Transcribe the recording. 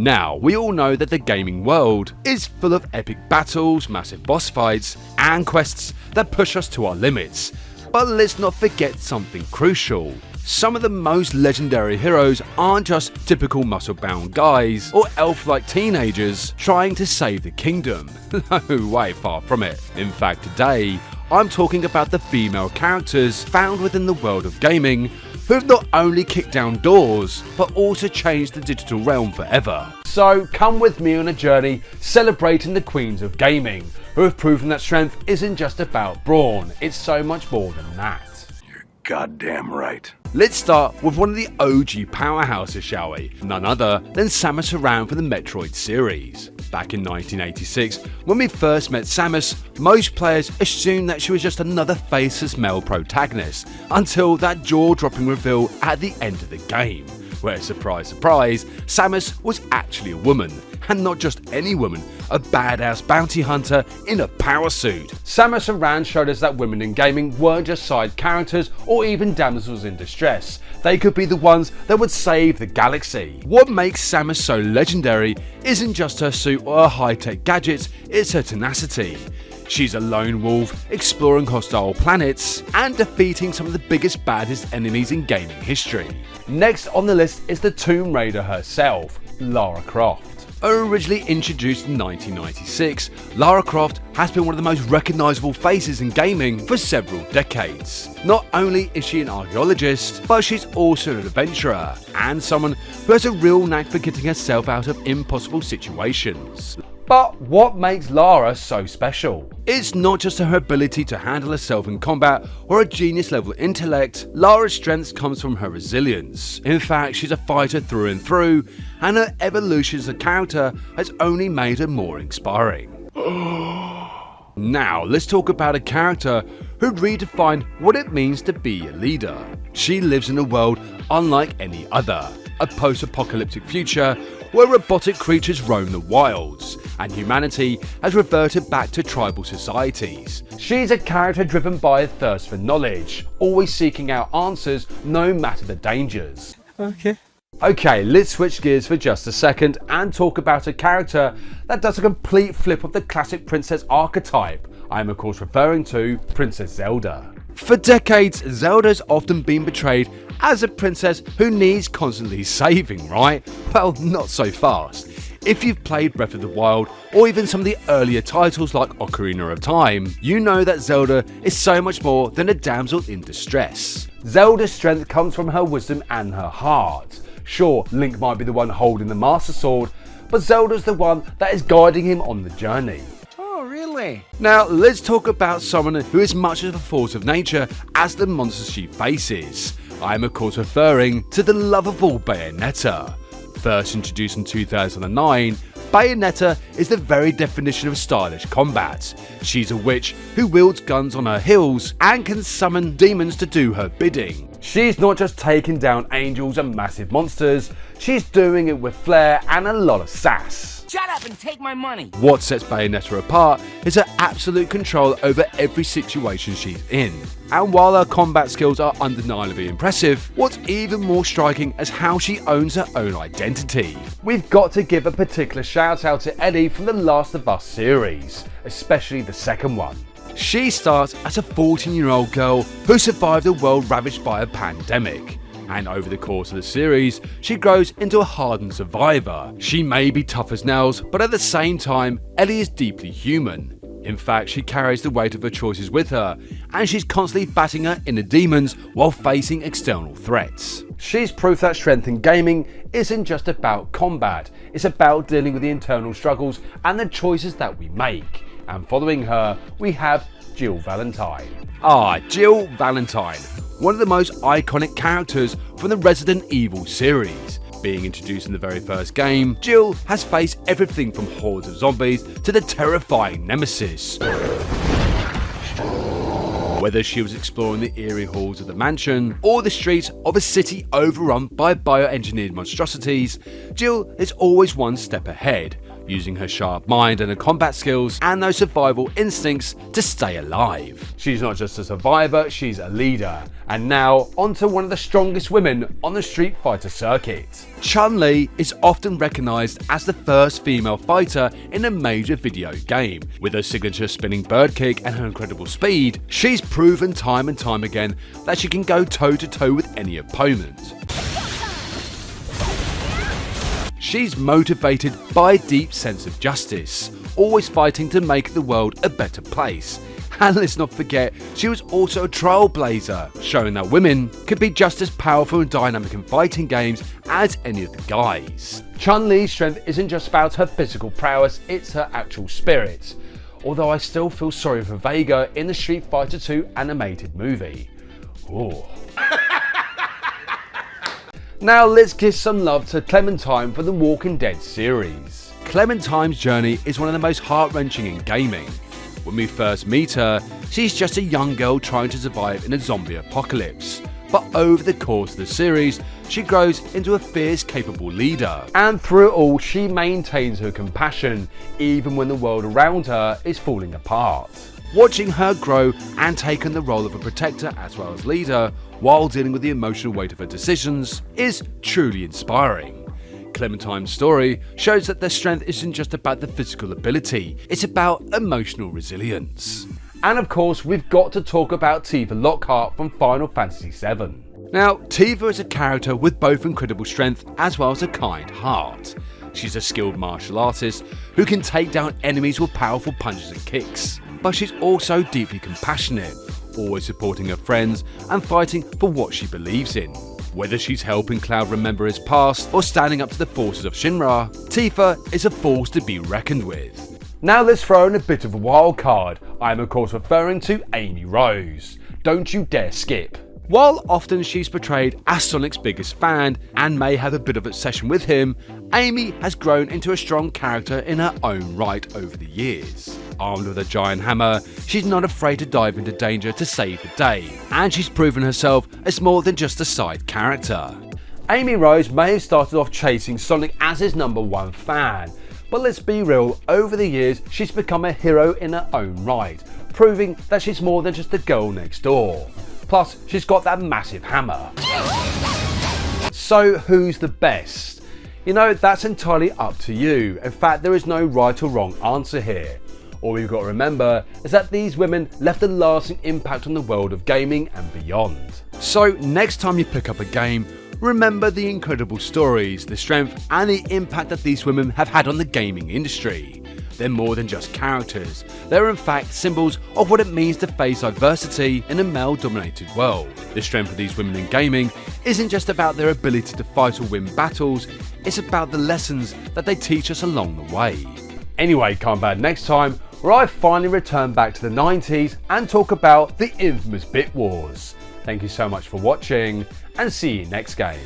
Now, we all know that the gaming world is full of epic battles, massive boss fights, and quests that push us to our limits. But let's not forget something crucial. Some of the most legendary heroes aren't just typical muscle-bound guys or elf-like teenagers trying to save the kingdom. No, way far from it. In fact, today, I'm talking about the female characters found within the world of gaming who have not only kicked down doors, but also changed the digital realm forever. So come with me on a journey celebrating the queens of gaming, who have proven that strength isn't just about brawn, it's so much more than that. You're goddamn right. Let's start with one of the OG powerhouses, shall we? None other than Samus Aran from the Metroid series. Back in 1986, when we first met Samus, most players assumed that she was just another faceless male protagonist, until that jaw-dropping reveal at the end of the game, where, surprise surprise, Samus was actually a woman, and not just any woman, a badass bounty hunter in a power suit. Samus Aran showed us that women in gaming weren't just side characters or even damsels in distress. They could be the ones that would save the galaxy. What makes Samus so legendary isn't just her suit or her high-tech gadgets, it's her tenacity. She's a lone wolf, exploring hostile planets, and defeating some of the biggest, baddest enemies in gaming history. Next on the list is the Tomb Raider herself, Lara Croft. Originally introduced in 1996, Lara Croft has been one of the most recognisable faces in gaming for several decades. Not only is she an archaeologist, but she's also an adventurer, and someone who has a real knack for getting herself out of impossible situations. But what makes Lara so special? It's not just her ability to handle herself in combat or a genius level intellect. Lara's strength comes from her resilience. In fact, she's a fighter through and through, and her evolution as a character has only made her more inspiring. Now, let's talk about a character who redefined what it means to be a leader. She lives in a world unlike any other, a post-apocalyptic future where robotic creatures roam the wilds, and humanity has reverted back to tribal societies. She's a character driven by a thirst for knowledge, always seeking out answers no matter the dangers. Okay, let's switch gears for just a second and talk about a character that does a complete flip of the classic princess archetype. I'm of course referring to Princess Zelda. For decades, Zelda's often been portrayed as a princess who needs constantly saving, right? Well, not so fast. If you've played Breath of the Wild or even some of the earlier titles like Ocarina of Time, you know that Zelda is so much more than a damsel in distress. Zelda's strength comes from her wisdom and her heart. Sure, Link might be the one holding the Master Sword, but Zelda's the one that is guiding him on the journey. Now, let's talk about someone who is much of a force of nature as the monsters she faces. I'm of course referring to the lovable Bayonetta. First introduced in 2009, Bayonetta is the very definition of stylish combat. She's a witch who wields guns on her heels and can summon demons to do her bidding. She's not just taking down angels and massive monsters, she's doing it with flair and a lot of sass. Shut up and take my money! What sets Bayonetta apart is her absolute control over every situation she's in. And while her combat skills are undeniably impressive, what's even more striking is how she owns her own identity. We've got to give a particular shout out to Ellie from the Last of Us series, especially the second one. She starts as a 14-year-old girl who survived a world ravaged by a pandemic. And over the course of the series, she grows into a hardened survivor. She may be tough as nails, but at the same time, Ellie is deeply human. In fact, she carries the weight of her choices with her, and she's constantly battling her inner demons while facing external threats. She's proof that strength in gaming isn't just about combat, it's about dealing with the internal struggles and the choices that we make. And following her, we have Jill Valentine. Jill Valentine, one of the most iconic characters from the Resident Evil series. Being introduced in the very first game, Jill has faced everything from hordes of zombies to the terrifying Nemesis. Whether she was exploring the eerie halls of the mansion or the streets of a city overrun by bioengineered monstrosities, Jill is always one step ahead, using her sharp mind and her combat skills and those survival instincts to stay alive. She's not just a survivor, she's a leader. And now, onto one of the strongest women on the Street Fighter circuit. Chun-Li is often recognised as the first female fighter in a major video game. With her signature spinning bird kick and her incredible speed, she's proven time and time again that she can go toe-to-toe with any opponent. She's motivated by a deep sense of justice, always fighting to make the world a better place. And let's not forget, she was also a trailblazer, showing that women could be just as powerful and dynamic in fighting games as any of the guys. Chun-Li's strength isn't just about her physical prowess, it's her actual spirit. Although I still feel sorry for Vega in the Street Fighter 2 animated movie. Ooh. Now let's give some love to Clementine for the Walking Dead series. Clementine's journey is one of the most heart-wrenching in gaming. When we first meet her, she's just a young girl trying to survive in a zombie apocalypse. But over the course of the series, she grows into a fierce, capable leader. And through it all, she maintains her compassion, even when the world around her is falling apart. Watching her grow and take on the role of a protector as well as leader, while dealing with the emotional weight of her decisions, is truly inspiring. Clementine's story shows that their strength isn't just about the physical ability, it's about emotional resilience. And of course, we've got to talk about Tifa Lockhart from Final Fantasy VII. Now, Tifa is a character with both incredible strength as well as a kind heart. She's a skilled martial artist who can take down enemies with powerful punches and kicks. But she's also deeply compassionate, always supporting her friends and fighting for what she believes in. Whether she's helping Cloud remember his past or standing up to the forces of Shinra, Tifa is a force to be reckoned with. Now let's throw in a bit of a wild card. I am of course referring to Amy Rose. Don't you dare skip. While often she's portrayed as Sonic's biggest fan and may have a bit of obsession with him, Amy has grown into a strong character in her own right over the years. Armed with a giant hammer, she's not afraid to dive into danger to save the day, and she's proven herself as more than just a side character. Amy Rose may have started off chasing Sonic as his #1 fan, but let's be real, over the years she's become a hero in her own right, proving that she's more than just the girl next door. Plus, she's got that massive hammer. So who's the best? You know, that's entirely up to you. In fact, there is no right or wrong answer here. All you've got to remember is that these women left a lasting impact on the world of gaming and beyond. So next time you pick up a game, remember the incredible stories, the strength and the impact that these women have had on the gaming industry. They're more than just characters, they're in fact symbols of what it means to face adversity in a male-dominated world. The strength of these women in gaming isn't just about their ability to fight or win battles, it's about the lessons that they teach us along the way. Anyway, come back next time where I finally return back to the 90s and talk about the infamous Bit Wars. Thank you so much for watching and see you next game.